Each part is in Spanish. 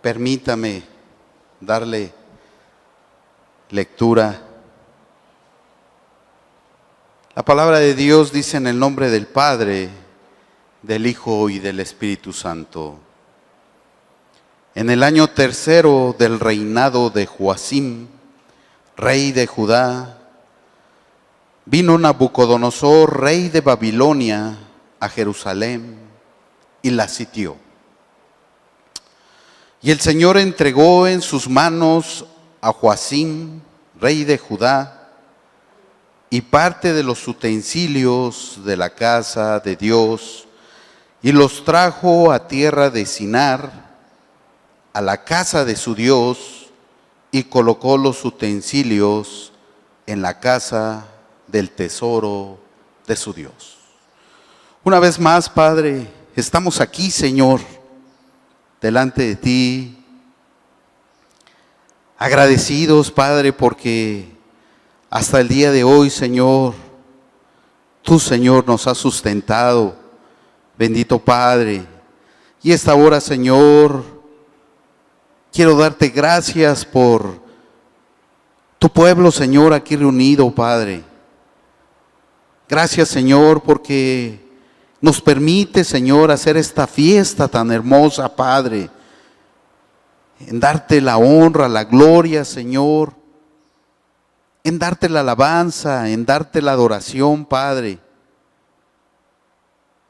Permítame darle lectura. La palabra de Dios dice en el nombre del Padre, del Hijo y del Espíritu Santo. En el año tercero del reinado de Joacim, rey de Judá, vino Nabucodonosor, rey de Babilonia, a Jerusalén y la sitió. Y el Señor entregó en sus manos a Joacim, rey de Judá, y parte de los utensilios de la casa de Dios, y los trajo a tierra de Sinar, a la casa de su Dios, y colocó los utensilios en la casa del tesoro de su Dios. Una vez más, Padre, estamos aquí, Señor, delante de ti, agradecidos, Padre, porque hasta el día de hoy, Señor, tú, Señor, nos has sustentado, bendito Padre. Y esta hora, Señor, quiero darte gracias por tu pueblo, Señor, aquí reunido, Padre. Gracias, Señor, porque nos permite, Señor, hacer esta fiesta tan hermosa, Padre, en darte la honra, la gloria, Señor, en darte la alabanza, en darte la adoración, Padre.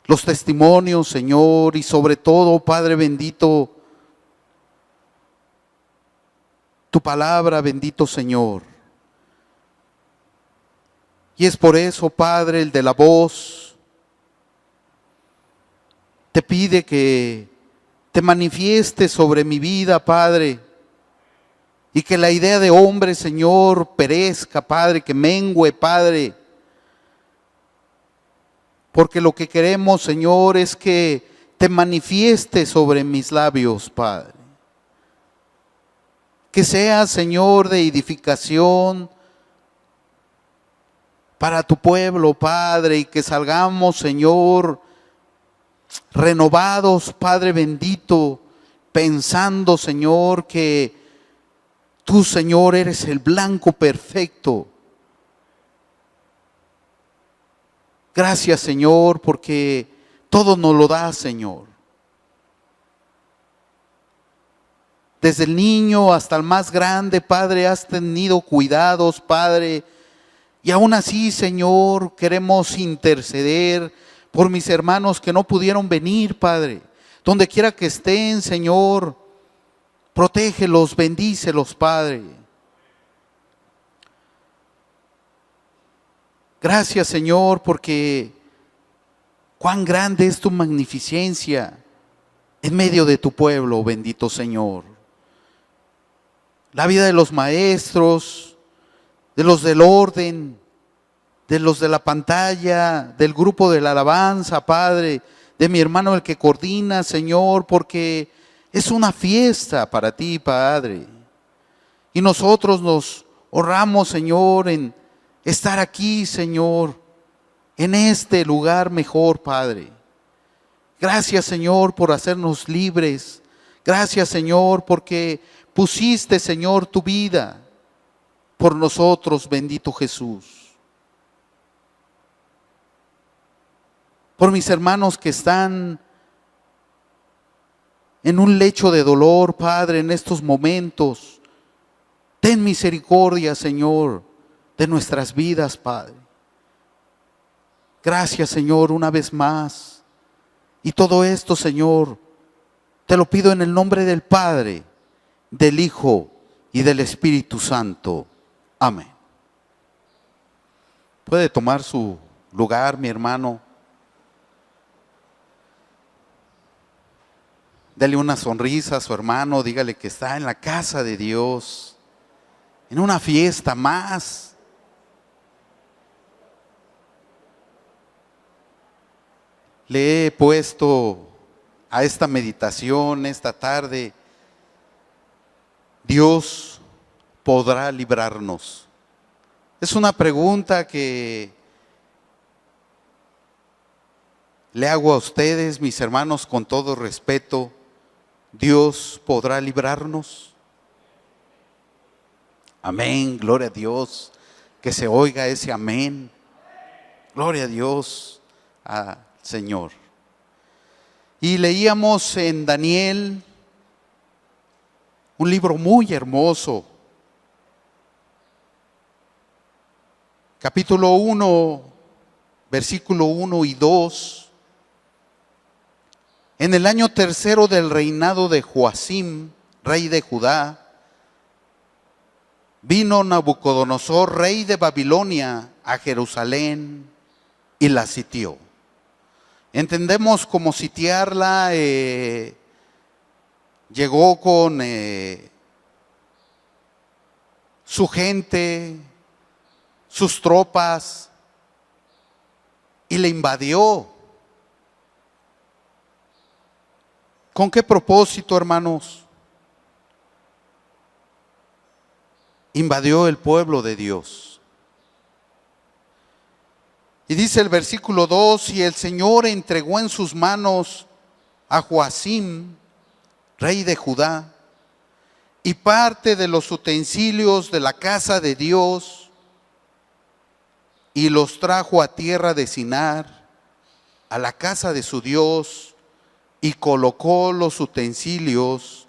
Los testimonios, Señor, y sobre todo, Padre bendito, tu palabra, bendito Señor. Y es por eso, Padre, el de la voz te pide que te manifiestes sobre mi vida, Padre, y que la idea de hombre, Señor, perezca, Padre, que mengue, Padre, porque lo que queremos, Señor, es que te manifiestes sobre mis labios, Padre. Que sea, Señor, de edificación para tu pueblo, Padre, y que salgamos, Señor, renovados, Padre bendito, pensando, Señor, que tú, Señor, eres el blanco perfecto. Gracias, Señor, porque todo nos lo da, Señor. Desde el niño hasta el más grande, Padre, has tenido cuidados, Padre. Y aún así, Señor, queremos interceder por mis hermanos que no pudieron venir, Padre. Donde quiera que estén, Señor, protégelos, bendícelos, Padre. Gracias, Señor, porque cuán grande es tu magnificencia en medio de tu pueblo, bendito Señor. La vida de los maestros, de los del orden, de los de la pantalla, del grupo de la alabanza, Padre, de mi hermano el que coordina, Señor, porque es una fiesta para ti, Padre. Y nosotros nos honramos, Señor, en estar aquí, Señor, en este lugar mejor, Padre. Gracias, Señor, por hacernos libres. Gracias, Señor, porque pusiste, Señor, tu vida por nosotros, bendito Jesús. Por mis hermanos que están en un lecho de dolor, Padre, en estos momentos. Ten misericordia, Señor, de nuestras vidas, Padre. Gracias, Señor, una vez más. Y todo esto, Señor, te lo pido en el nombre del Padre, del Hijo y del Espíritu Santo. Amén. Puede tomar su lugar, mi hermano. Dale una sonrisa a su hermano, dígale que está en la casa de Dios, en una fiesta más. Le he puesto a esta meditación esta tarde, ¿Dios podrá librarnos? Es una pregunta que le hago a ustedes, mis hermanos, con todo respeto. ¿Dios podrá librarnos? Amén, gloria a Dios. Que se oiga ese amén. Gloria a Dios, al Señor. Y leíamos en Daniel un libro muy hermoso. Capítulo 1, versículo 1 y 2. En el año tercero del reinado de Joacim, rey de Judá, vino Nabucodonosor, rey de Babilonia, a Jerusalén y la sitió. Entendemos como sitiarla, llegó con su gente, sus tropas, y le invadió. ¿Con qué propósito, hermanos? Invadió el pueblo de Dios. Y dice el versículo 2, y el Señor entregó en sus manos a Joacim, rey de Judá, y parte de los utensilios de la casa de Dios, y los trajo a tierra de Sinar, a la casa de su Dios, y colocó los utensilios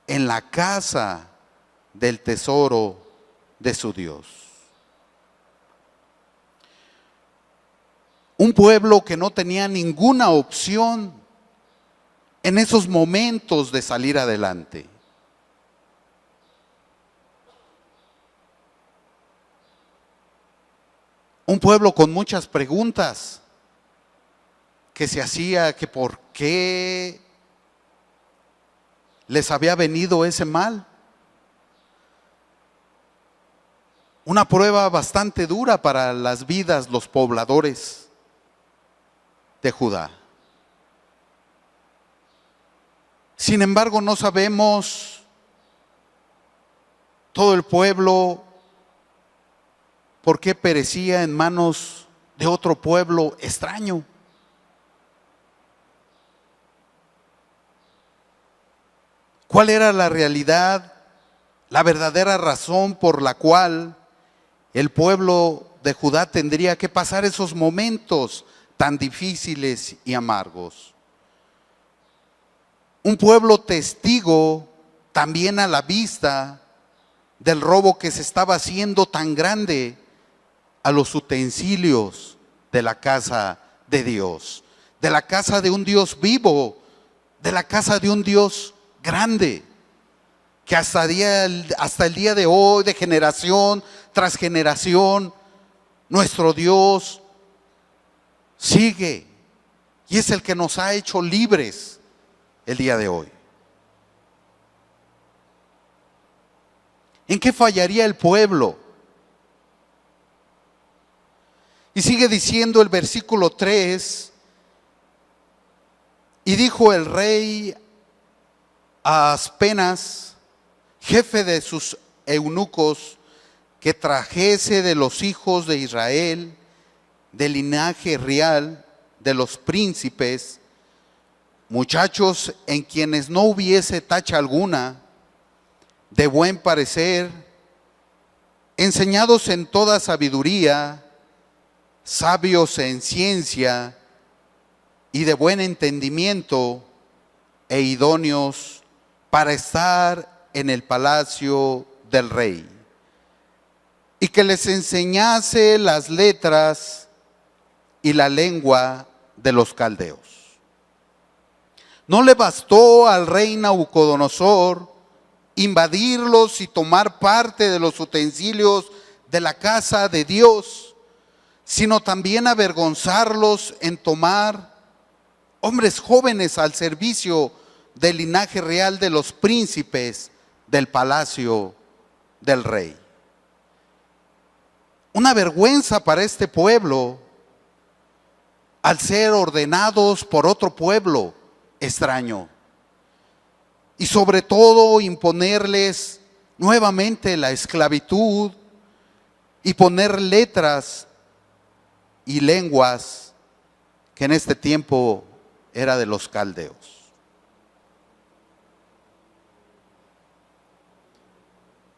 en la casa del tesoro de su Dios. Un pueblo que no tenía ninguna opción en esos momentos de salir adelante. Un pueblo con muchas preguntas que se hacía, que por qué les había venido ese mal. Una prueba bastante dura para las vidas, los pobladores de Judá. Sin embargo, no sabemos todo el pueblo por qué perecía en manos de otro pueblo extraño. ¿Cuál era la realidad, la verdadera razón por la cual el pueblo de Judá tendría que pasar esos momentos tan difíciles y amargos? Un pueblo testigo también a la vista del robo que se estaba haciendo tan grande a los utensilios de la casa de Dios, de la casa de un Dios vivo, de la casa de un Dios grande, que hasta el día de hoy, de generación tras generación, nuestro Dios sigue y es el que nos ha hecho libres el día de hoy. ¿En qué fallaría el pueblo? Y sigue diciendo el versículo 3, y dijo el rey a Aspenas, jefe de sus eunucos, que trajese de los hijos de Israel, del linaje real, de los príncipes, muchachos en quienes no hubiese tacha alguna, de buen parecer, enseñados en toda sabiduría, sabios en ciencia y de buen entendimiento, e idóneos para estar en el palacio del rey, y que les enseñase las letras y la lengua de los caldeos. No le bastó al rey Nabucodonosor invadirlos y tomar parte de los utensilios de la casa de Dios, sino también avergonzarlos en tomar hombres jóvenes al servicio del linaje real de los príncipes del palacio del rey. Una vergüenza para este pueblo al ser ordenados por otro pueblo extraño, y sobre todo imponerles nuevamente la esclavitud y poner letras y lenguas que en este tiempo era de los caldeos.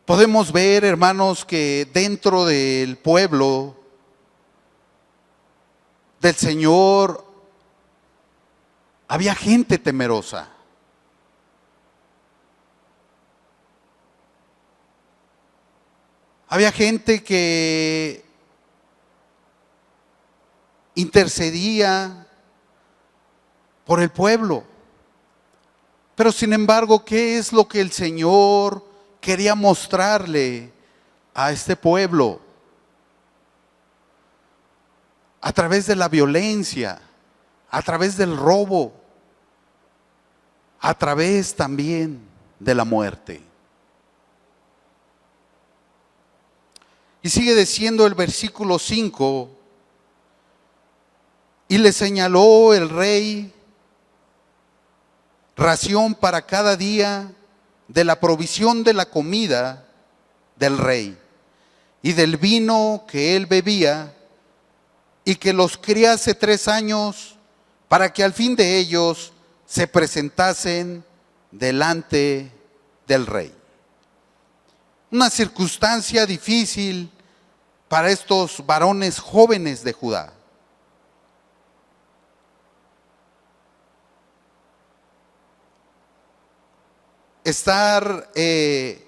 Podemos ver, hermanos, que dentro del pueblo del Señor había gente temerosa. Había gente que intercedía por el pueblo. Pero sin embargo, ¿qué es lo que el Señor quería mostrarle a este pueblo? A través de la violencia, a través del robo, a través también de la muerte. Y sigue diciendo el versículo 5, y le señaló el rey ración para cada día de la provisión de la comida del rey y del vino que él bebía, y que los criase 3 años para que al fin de ellos se presentasen delante del rey. Una circunstancia difícil para estos varones jóvenes de Judá. Estar en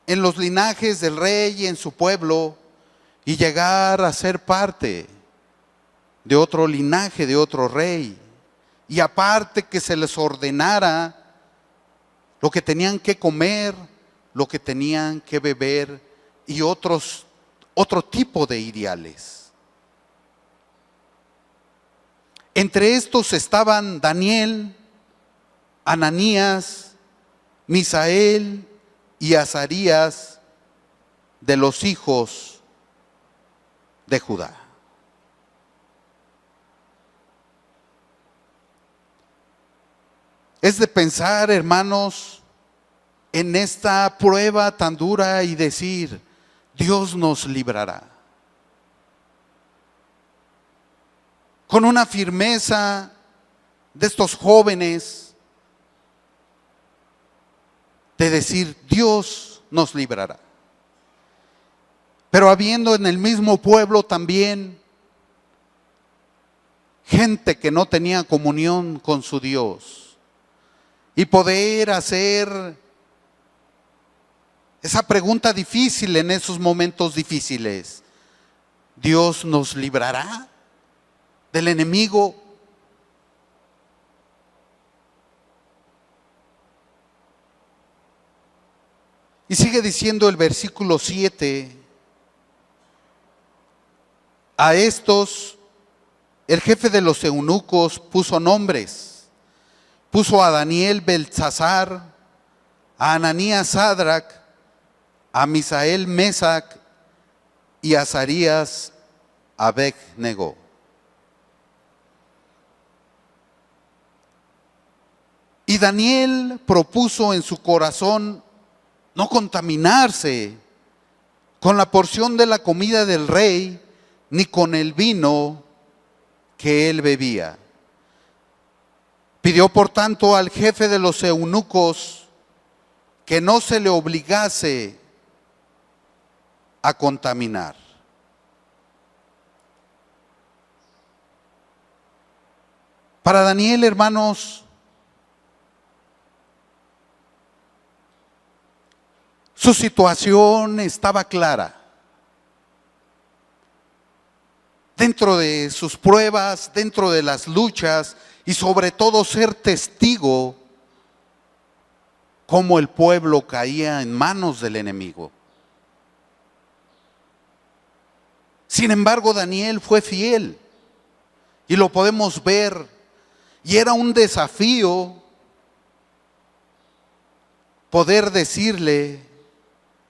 los linajes del rey y en su pueblo y llegar a ser parte de otro linaje, de otro rey. Y aparte que se les ordenara lo que tenían que comer, lo que tenían que beber y otro tipo de ideales. Entre estos estaban Daniel, Ananías, Misael y Azarías, de los hijos de Judá. Es de pensar, hermanos, en esta prueba tan dura y decir, Dios nos librará. Con una firmeza de estos jóvenes, de decir, Dios nos librará. Pero habiendo en el mismo pueblo también gente que no tenía comunión con su Dios, y poder hacer esa pregunta difícil en esos momentos difíciles: ¿Dios nos librará del enemigo? Y sigue diciendo el versículo 7, a estos el jefe de los eunucos puso nombres, puso a Daniel Beltsasar, a Ananías Sadrac, a Misael Mesac y a Azarías Abed-nego. Y Daniel propuso en su corazón no contaminarse con la porción de la comida del rey, ni con el vino que él bebía. Pidió por tanto al jefe de los eunucos que no se le obligase a contaminar. Para Daniel, hermanos, su situación estaba clara. Dentro de sus pruebas, dentro de las luchas y sobre todo ser testigo cómo el pueblo caía en manos del enemigo. Sin embargo, Daniel fue fiel y lo podemos ver, y era un desafío poder decirle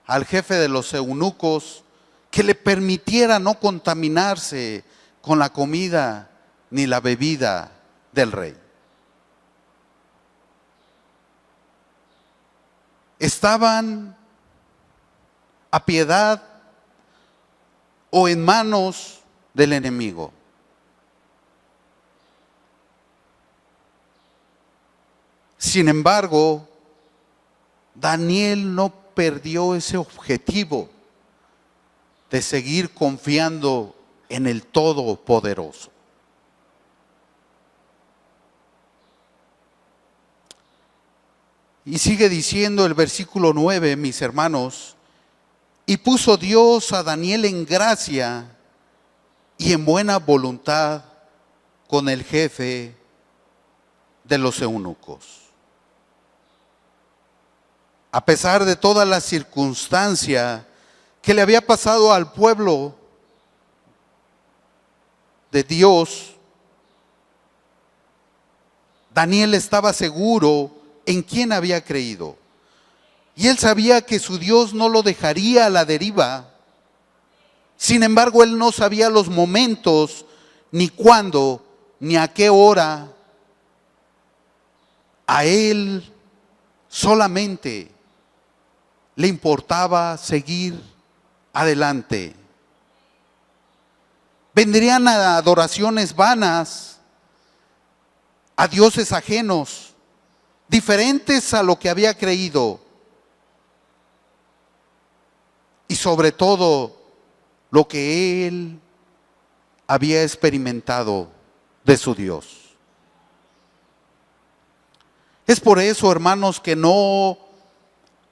al jefe de los eunucos que le permitiera no contaminarse con la comida ni la bebida del rey. Estaban a piedad o en manos del enemigo. Sin embargo, Daniel no perdió ese objetivo de seguir confiando en el Todopoderoso. Y sigue diciendo el versículo 9, mis hermanos, y puso Dios a Daniel en gracia y en buena voluntad con el jefe de los eunucos. A pesar de toda la circunstancia que le había pasado al pueblo de Dios, Daniel estaba seguro en quién había creído. Y él sabía que su Dios no lo dejaría a la deriva. Sin embargo, él no sabía los momentos, ni cuándo, ni a qué hora. A él solamente le importaba seguir adelante. Vendrían a adoraciones vanas, a dioses ajenos, diferentes a lo que había creído. Y sobre todo, lo que él había experimentado de su Dios. Es por eso, hermanos, que no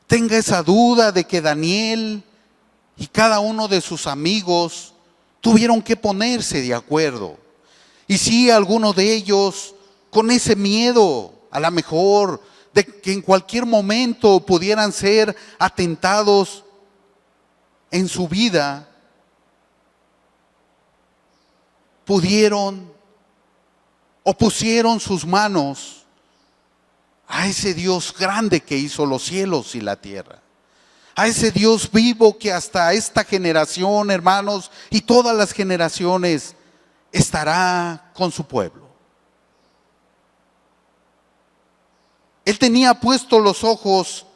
tenga esa duda de que Daniel y cada uno de sus amigos tuvieron que ponerse de acuerdo. Y sí, algunos de ellos con ese miedo, a lo mejor, de que en cualquier momento pudieran ser atentados en su vida, pudieron o pusieron sus manos a ese Dios grande que hizo los cielos y la tierra. A ese Dios vivo que hasta esta generación, hermanos, y todas las generaciones estará con su pueblo. Él tenía puestos los ojos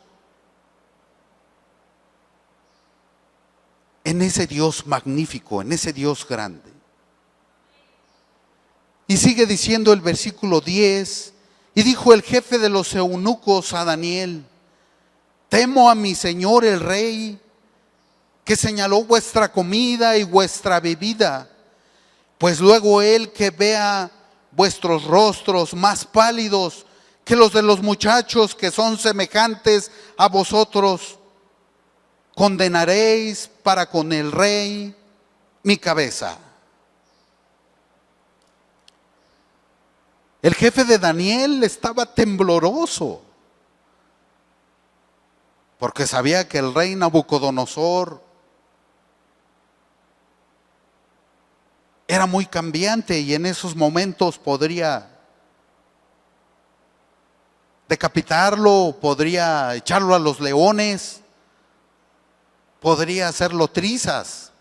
en ese Dios magnífico, en ese Dios grande. Y sigue diciendo el versículo 10, y dijo el jefe de los eunucos a Daniel: temo a mi señor el rey, que señaló vuestra comida y vuestra bebida, pues luego él que vea vuestros rostros más pálidos que los de los muchachos que son semejantes a vosotros, condenaréis para con el rey mi cabeza. El jefe de Daniel estaba tembloroso, porque sabía que el rey Nabucodonosor era muy cambiante y en esos momentos podría decapitarlo, podría echarlo a los leones, podría hacerlo trizas.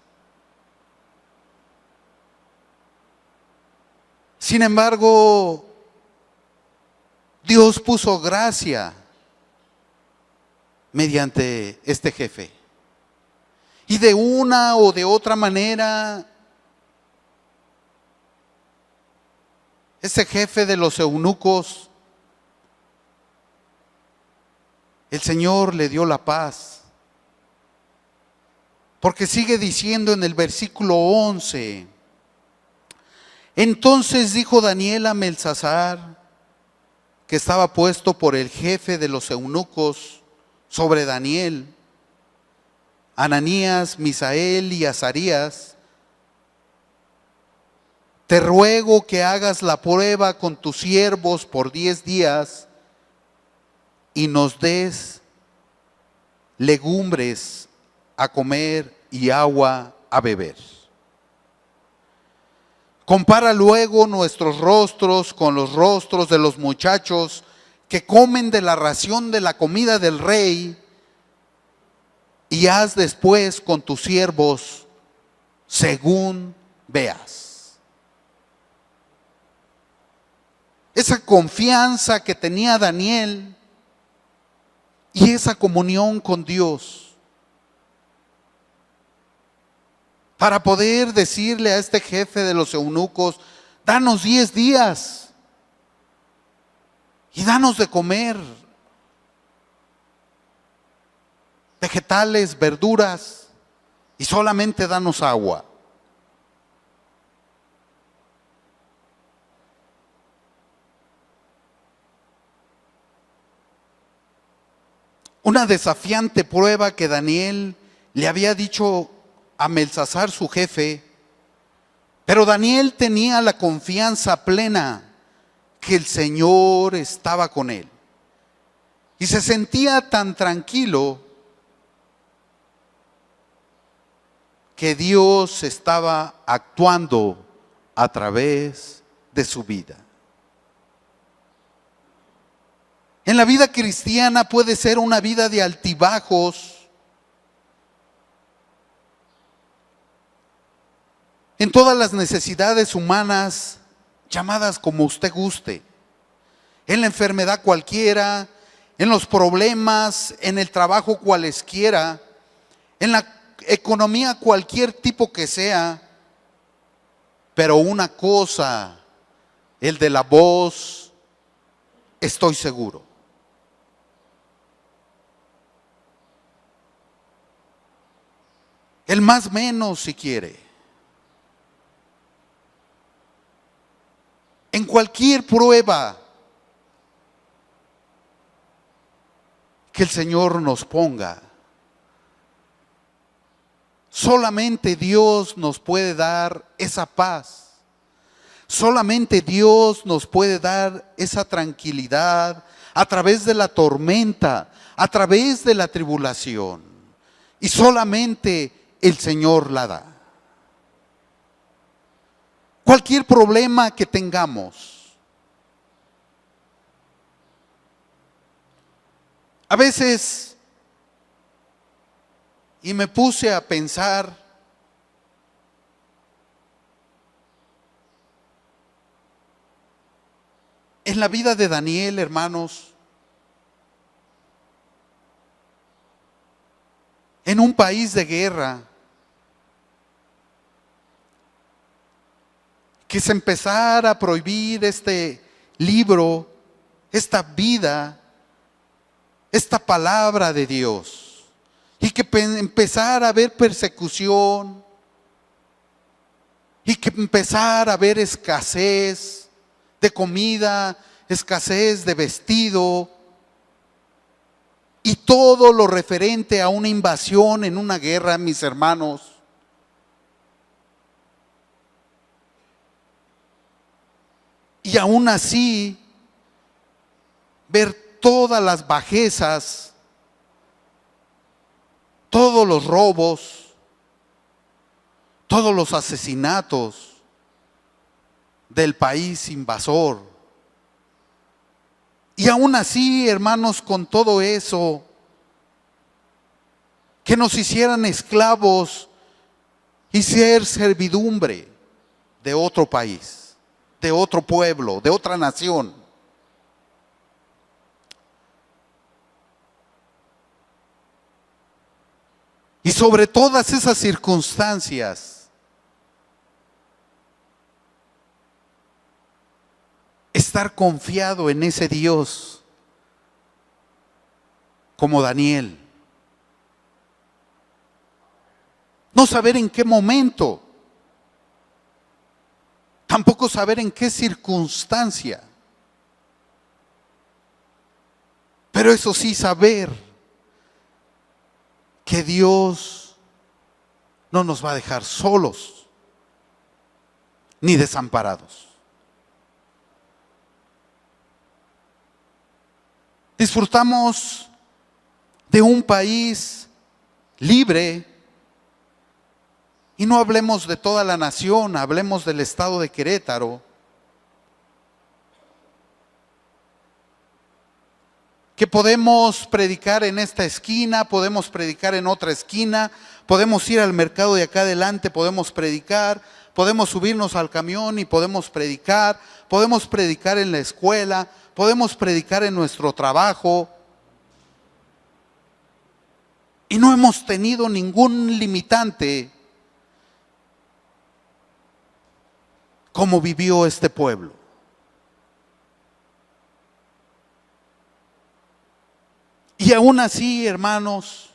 Sin embargo, Dios puso gracia mediante este jefe. Y de una o de otra manera, ese jefe de los eunucos, el Señor le dio la paz. Porque sigue diciendo en el versículo 11, entonces dijo Daniel a Belsasar, que estaba puesto por el jefe de los eunucos sobre Daniel, Ananías, Misael y Azarías: te ruego que hagas la prueba con tus siervos por 10 días y nos des legumbres a comer y agua a beber. Compara luego nuestros rostros con los rostros de los muchachos que comen de la ración de la comida del rey, y haz después con tus siervos según veas. Esa confianza que tenía Daniel y esa comunión con Dios, para poder decirle a este jefe de los eunucos: danos 10 días y danos de comer. vegetales, verduras, y solamente danos agua. Una desafiante prueba que Daniel le había dicho a Belsasar, su jefe, pero Daniel tenía la confianza plena que el Señor estaba con él. Y se sentía tan tranquilo que Dios estaba actuando a través de su vida. En la vida cristiana puede ser una vida de altibajos, en todas las necesidades humanas, llamadas como usted guste, en la enfermedad cualquiera, en los problemas, en el trabajo cualesquiera, en la economía cualquier tipo que sea, pero una cosa, el de la voz, estoy seguro. El más menos si quiere. En cualquier prueba que el Señor nos ponga, solamente Dios nos puede dar esa paz. Solamente Dios nos puede dar esa tranquilidad a través de la tormenta, a través de la tribulación. Y solamente el Señor la da. Cualquier problema que tengamos. A veces, y me puse a pensar, en la vida de Daniel, hermanos, en un país de guerra, que se empezara a prohibir este libro, esta vida, esta palabra de Dios, y que empezara a haber persecución, y que empezara a haber escasez de comida, escasez de vestido, y todo lo referente a una invasión en una guerra, mis hermanos. Y aún así, ver todas las bajezas, todos los robos, todos los asesinatos del país invasor. Y aún así, hermanos, con todo eso, que nos hicieran esclavos y ser servidumbre de otro país, de otro pueblo, de otra nación. Y sobre todas esas circunstancias, estar confiado en ese Dios, como Daniel. No saber en qué momento, tampoco saber en qué circunstancia, pero eso sí, saber que Dios no nos va a dejar solos ni desamparados. Disfrutamos de un país libre, y no hablemos de toda la nación, hablemos del estado de Querétaro, que podemos predicar en esta esquina, podemos predicar en otra esquina, podemos ir al mercado de acá adelante, podemos predicar, podemos subirnos al camión y podemos predicar en la escuela, podemos predicar en nuestro trabajo. Y no hemos tenido ningún limitante como vivió este pueblo. Y aún así, hermanos,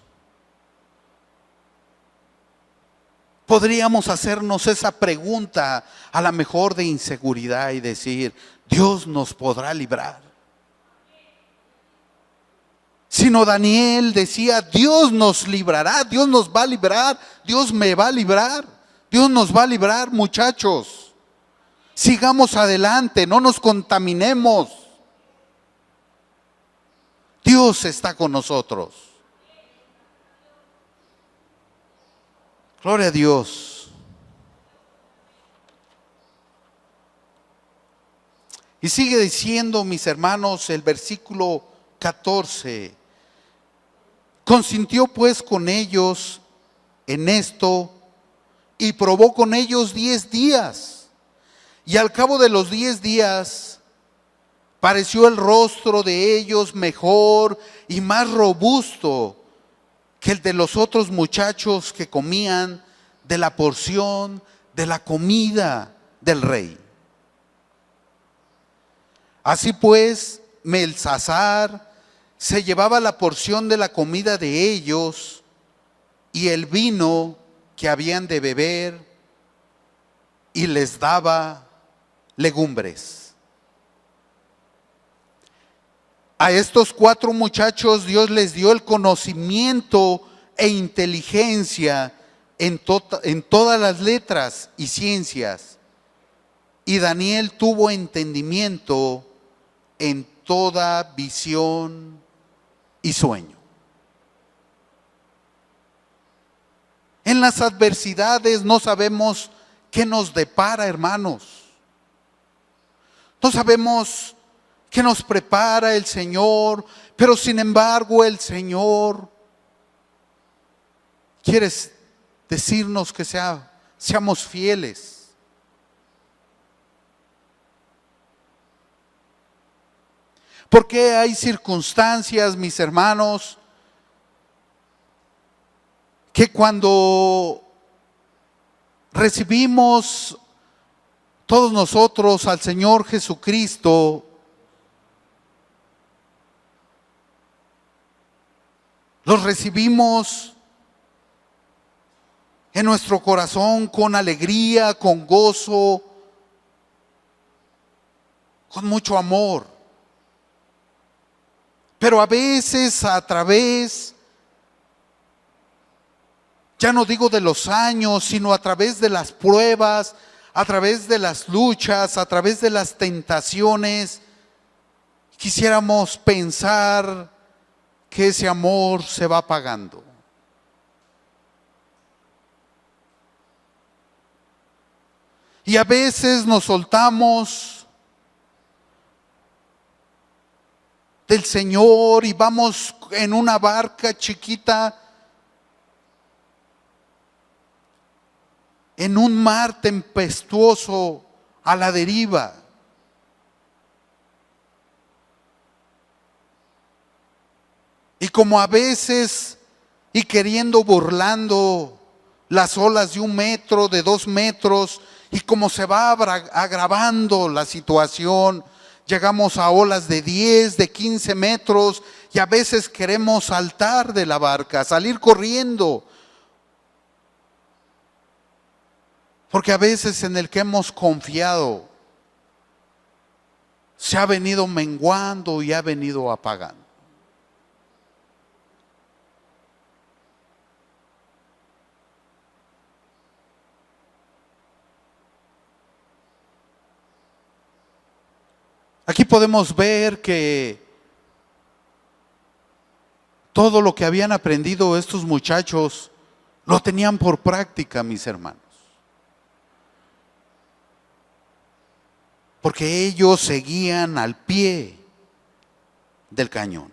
podríamos hacernos esa pregunta, a lo mejor de inseguridad, y decir: ¿Dios nos podrá librar? Sino Daniel decía: Dios nos librará, Dios nos va a librar, Dios me va a librar, Dios nos va a librar, muchachos. Sigamos adelante, no nos contaminemos. Dios está con nosotros. Gloria a Dios. Y sigue diciendo, mis hermanos, el versículo 14. Consintió pues con ellos en esto y probó con ellos 10 días. Y al cabo de los 10 días pareció el rostro de ellos mejor y más robusto que el de los otros muchachos que comían de la porción de la comida del rey. Así pues, Belsasar se llevaba la porción de la comida de ellos y el vino que habían de beber, y les daba legumbres. A estos 4 muchachos Dios les dio el conocimiento e inteligencia en todas las letras y ciencias. Y Daniel tuvo entendimiento en toda visión y sueño. En las adversidades no sabemos qué nos depara, hermanos. No sabemos qué nos prepara el Señor, pero sin embargo el Señor quiere decirnos que seamos fieles. Porque hay circunstancias, mis hermanos, que cuando recibimos todos nosotros al Señor Jesucristo, los recibimos en nuestro corazón con alegría, con gozo, con mucho amor. Pero a veces a través, ya no digo de los años, sino a través de las pruebas, a través de las luchas, a través de las tentaciones, quisiéramos pensar que ese amor se va apagando. Y a veces nos soltamos del Señor y vamos en una barca chiquita, en un mar tempestuoso, a la deriva. Y como a veces, y queriendo, burlando las olas de 1 metro, de 2 metros, y como se va agravando la situación, llegamos a olas de 10, de 15 metros, y a veces queremos saltar de la barca, salir corriendo. Porque a veces en el que hemos confiado se ha venido menguando y ha venido apagando. Aquí podemos ver que todo lo que habían aprendido estos muchachos lo tenían por práctica, mis hermanos. Porque ellos seguían al pie del cañón.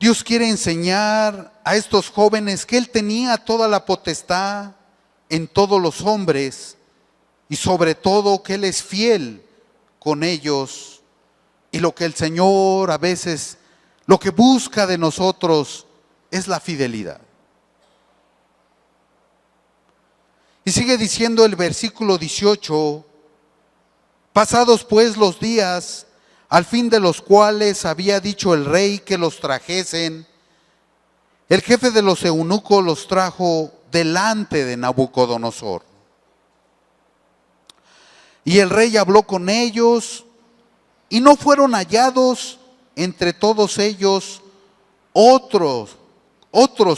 Dios quiere enseñar a estos jóvenes que Él tenía toda la potestad en todos los hombres y sobre todo que Él es fiel con ellos, y lo que el Señor a veces, lo que busca de nosotros es la fidelidad. Y sigue diciendo el versículo 18, pasados pues los días, al fin de los cuales había dicho el rey que los trajesen, el jefe de los eunucos los trajo delante de Nabucodonosor. Y el rey habló con ellos, y no fueron hallados entre todos ellos otros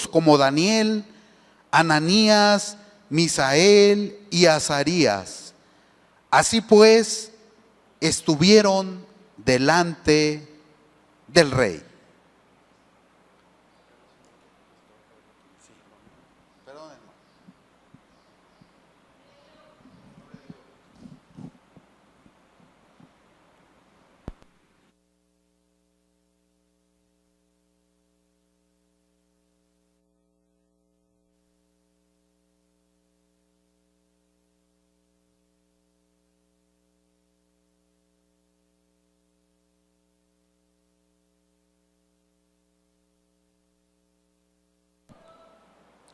como Daniel, Ananías, Misael y Azarías. Así pues, estuvieron delante del rey.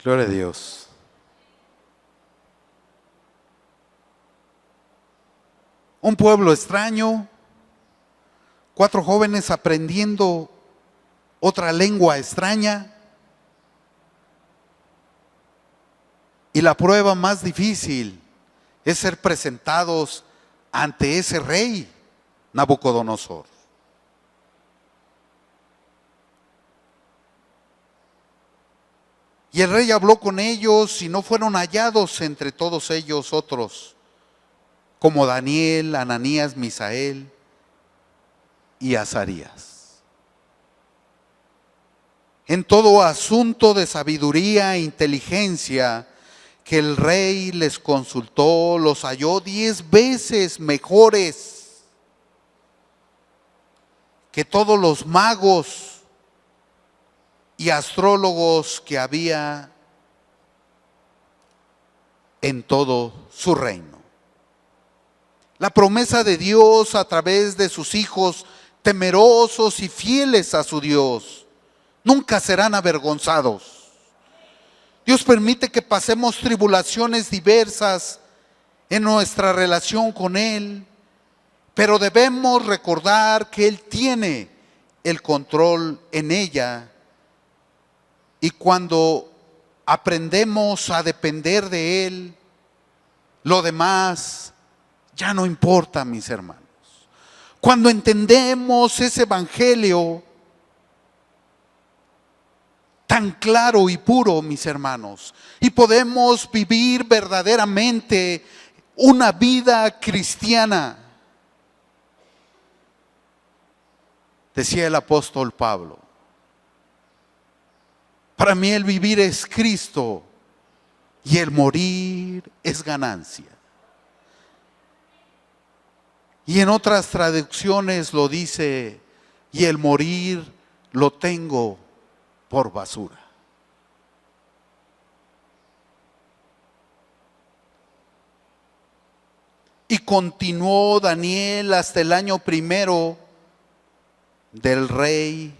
Gloria a Dios. Un pueblo extraño, 4 jóvenes aprendiendo otra lengua extraña, y la prueba más difícil es ser presentados ante ese rey, Nabucodonosor. Y el rey habló con ellos, y no fueron hallados entre todos ellos otros como Daniel, Ananías, Misael y Azarías. En todo asunto de sabiduría e inteligencia que el rey les consultó, los halló 10 veces mejores que todos los magos y astrólogos que había en todo su reino. La promesa de Dios a través de sus hijos temerosos y fieles a su Dios nunca serán avergonzados. Dios permite que pasemos tribulaciones diversas en nuestra relación con Él, pero debemos recordar que Él tiene el control en ella, y cuando aprendemos a depender de Él, lo demás ya no importa, mis hermanos. Cuando entendemos ese evangelio tan claro y puro, mis hermanos, y podemos vivir verdaderamente una vida cristiana. Decía el apóstol Pablo: para mí el vivir es Cristo y el morir es ganancia. Y en otras traducciones lo dice: y el morir lo tengo por basura. Y continuó Daniel hasta el año 1 del rey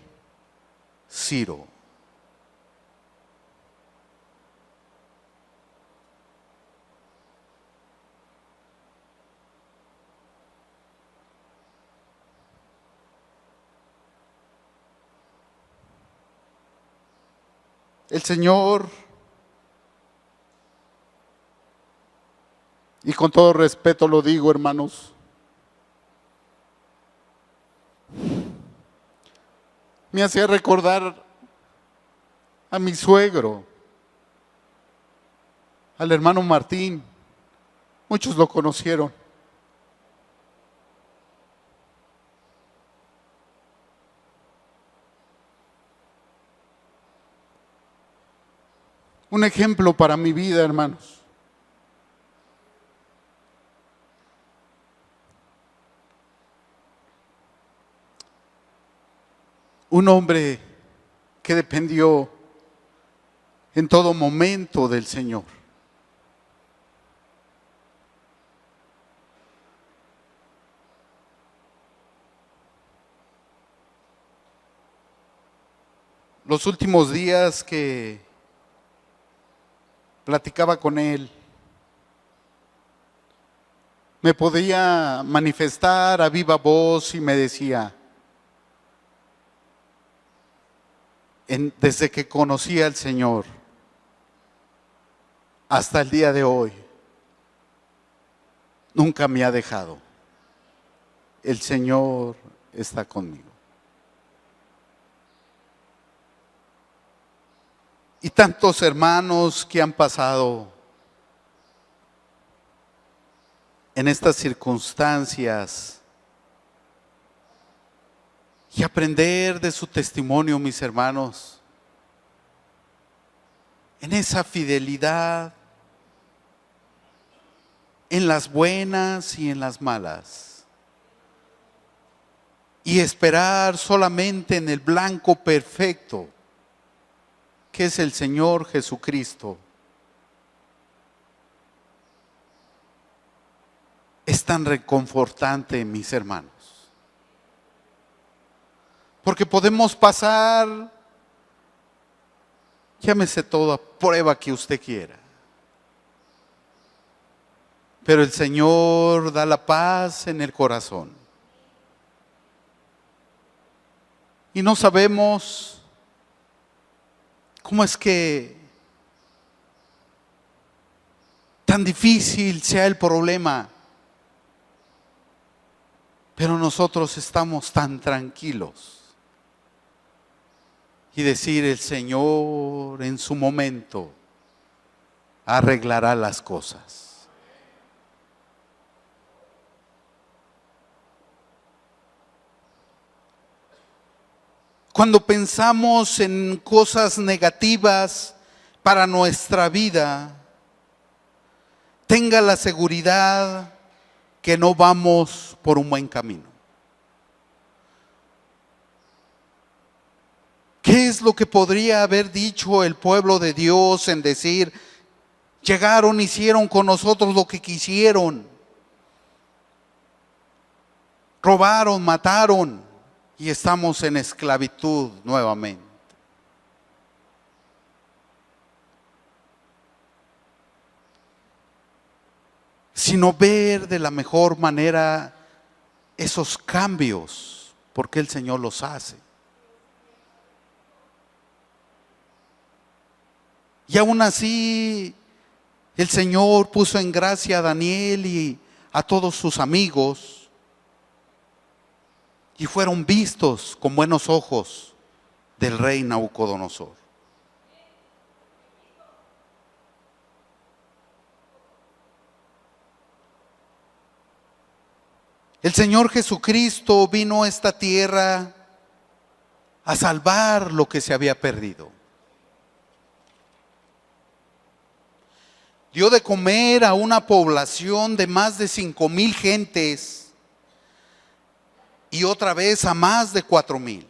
Ciro. El Señor, y con todo respeto lo digo, hermanos, me hacía recordar a mi suegro, al hermano Martín. Muchos lo conocieron. Un ejemplo para mi vida, hermanos. Un hombre que dependió en todo momento del Señor. Los últimos días que platicaba con él, me podía manifestar a viva voz y me decía, desde que conocí al Señor hasta el día de hoy, nunca me ha dejado. El Señor está conmigo. Y tantos hermanos que han pasado en estas circunstancias y aprender de su testimonio, mis hermanos, en esa fidelidad, en las buenas y en las malas, y esperar solamente en el blanco perfecto, que es el Señor Jesucristo. Es tan reconfortante, mis hermanos, porque podemos pasar, llámese toda prueba que usted quiera, pero el Señor da la paz en el corazón. Y no sabemos cómo es que tan difícil sea el problema, pero nosotros estamos tan tranquilos y decir, el Señor en su momento arreglará las cosas. Cuando pensamos en cosas negativas para nuestra vida, tenga la seguridad que no vamos por un buen camino. ¿Qué es lo que podría haber dicho el pueblo de Dios en decir, llegaron, hicieron con nosotros lo que quisieron, robaron, mataron y estamos en esclavitud nuevamente? Sino ver de la mejor manera esos cambios, porque el Señor los hace. Y aún así, el Señor puso en gracia a Daniel y a todos sus amigos, y fueron vistos con buenos ojos del rey Nabucodonosor. El Señor Jesucristo vino a esta tierra a salvar lo que se había perdido. Dio de comer a una población de más de 5,000 gentes y otra vez a más de 4,000.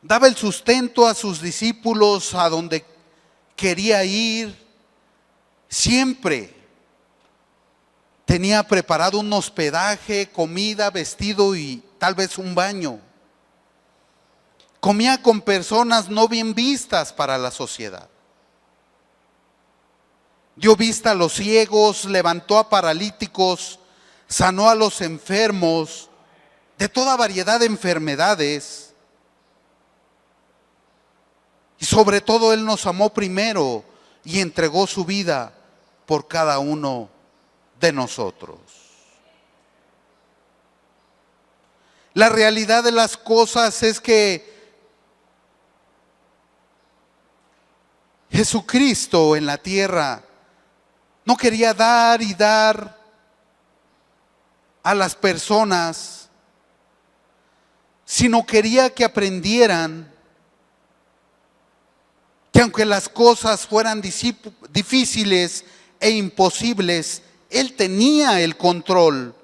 Daba el sustento a sus discípulos a donde quería ir. Siempre tenía preparado un hospedaje, comida, vestido y tal vez un baño. Comía con personas no bien vistas para la sociedad. Dio vista a los ciegos, levantó a paralíticos, sanó a los enfermos de toda variedad de enfermedades. Y sobre todo Él nos amó primero y entregó su vida por cada uno de nosotros. La realidad de las cosas es que Jesucristo en la tierra no quería dar y dar a las personas, sino quería que aprendieran que aunque las cosas fueran difíciles e imposibles, Él tenía el control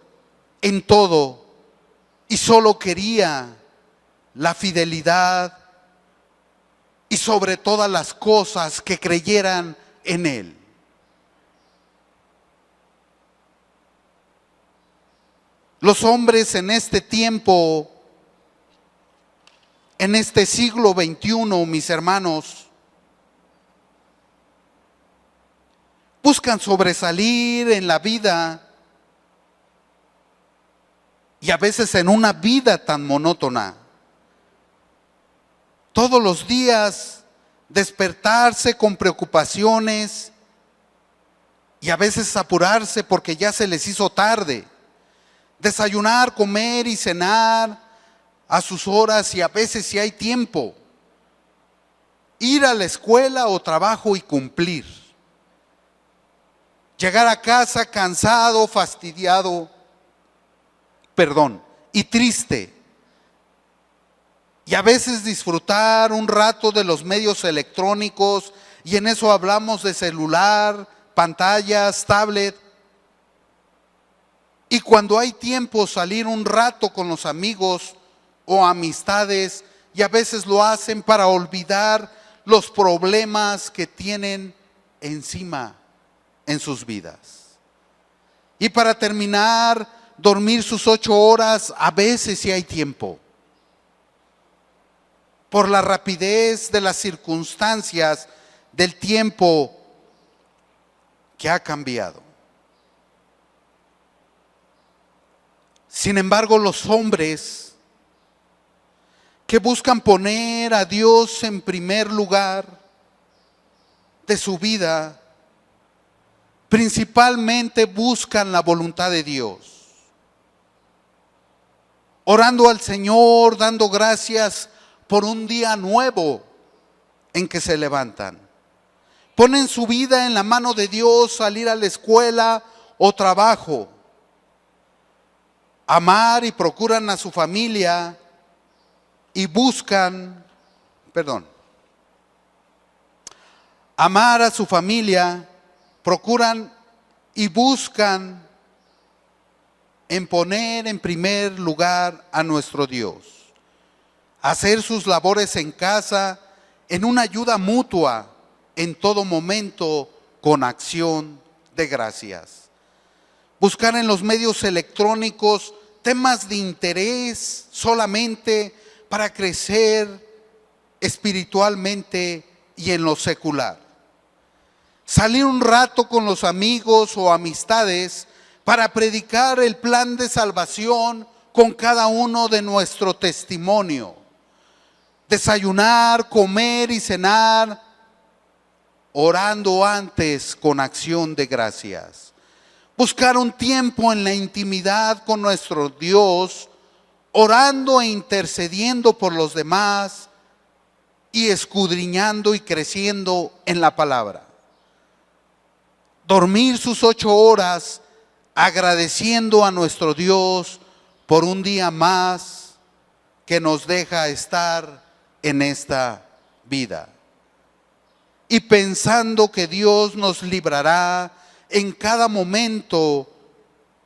en todo y solo quería la fidelidad y sobre todas las cosas que creyeran en Él. Los hombres en este tiempo, en este siglo XXI, mis hermanos, buscan sobresalir en la vida y a veces en una vida tan monótona. Todos los días despertarse con preocupaciones y a veces apurarse porque ya se les hizo tarde. Desayunar, comer y cenar a sus horas y a veces si hay tiempo. Ir a la escuela o trabajo y cumplir. Llegar a casa cansado, fastidiado, y triste. Y a veces disfrutar un rato de los medios electrónicos, y en eso hablamos de celular, pantallas, tablet. Y cuando hay tiempo salir un rato con los amigos o amistades, y a veces lo hacen para olvidar los problemas que tienen encima en sus vidas. Y para terminar, dormir sus 8 horas, a veces si hay tiempo. Por la rapidez de las circunstancias, del tiempo que ha cambiado. Sin embargo, los hombres que buscan poner a Dios en primer lugar de su vida, principalmente buscan la voluntad de Dios. Orando al Señor, dando gracias por un día nuevo en que se levantan. Ponen su vida en la mano de Dios, salir a la escuela o trabajo. Amar y procuran a su familia y buscan, amar a su familia, procuran y buscan en poner en primer lugar a nuestro Dios. Hacer sus labores en casa en una ayuda mutua en todo momento con acción de gracias. Buscar en los medios electrónicos temas de interés solamente para crecer espiritualmente y en lo secular. Salir un rato con los amigos o amistades para predicar el plan de salvación con cada uno de nuestro testimonio. Desayunar, comer y cenar, orando antes con acción de gracias. Buscar un tiempo en la intimidad con nuestro Dios, orando e intercediendo por los demás y escudriñando y creciendo en la palabra. Dormir sus 8 horas agradeciendo a nuestro Dios por un día más que nos deja estar en esta vida. Y pensando que Dios nos librará en cada momento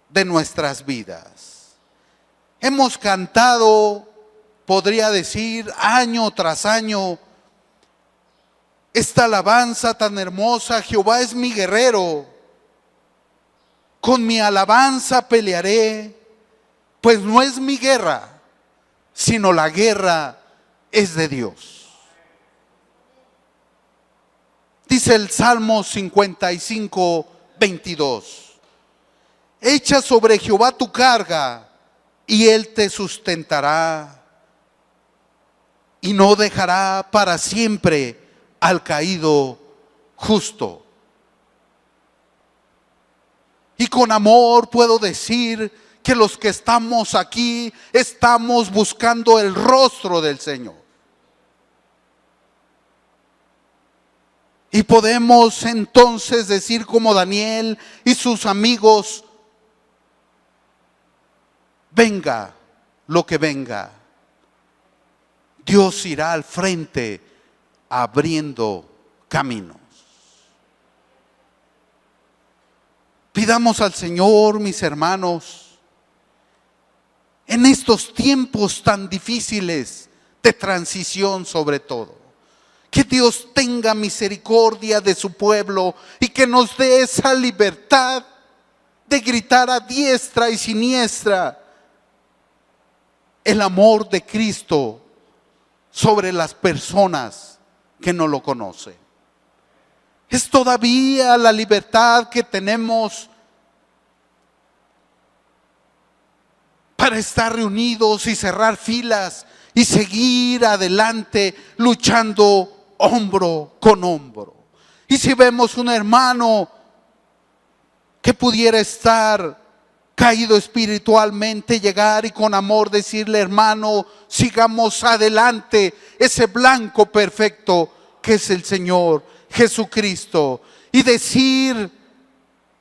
de nuestras vidas. Hemos cantado, podría decir, año tras año, esta alabanza tan hermosa: Jehová es mi guerrero, con mi alabanza pelearé, pues no es mi guerra, sino la guerra es de Dios. Dice el Salmo 55, 22. Echa sobre Jehová tu carga y Él te sustentará y no dejará para siempre al caído justo. Y con amor puedo decir que los que estamos aquí estamos buscando el rostro del Señor. Y podemos entonces decir como Daniel y sus amigos: venga lo que venga, Dios irá al frente abriendo caminos. Pidamos al Señor, mis hermanos, en estos tiempos tan difíciles de transición sobre todo, que Dios tenga misericordia de su pueblo y que nos dé esa libertad de gritar a diestra y siniestra el amor de Cristo sobre las personas que no lo conocen. Es todavía la libertad que tenemos para estar reunidos y cerrar filas y seguir adelante luchando hombro con hombro. Y si vemos un hermano que pudiera estar caído espiritualmente, llegar y con amor decirle: hermano, sigamos adelante, ese blanco perfecto que es el Señor Jesucristo, y decir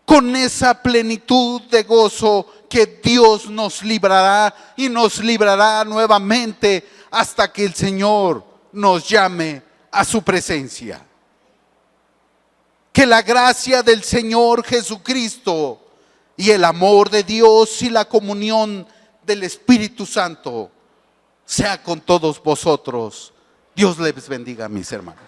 con esa plenitud de gozo que Dios nos librará y nos librará nuevamente hasta que el Señor nos llame a su presencia. Que la gracia del Señor Jesucristo y el amor de Dios y la comunión del Espíritu Santo sea con todos vosotros. Dios les bendiga, mis hermanos.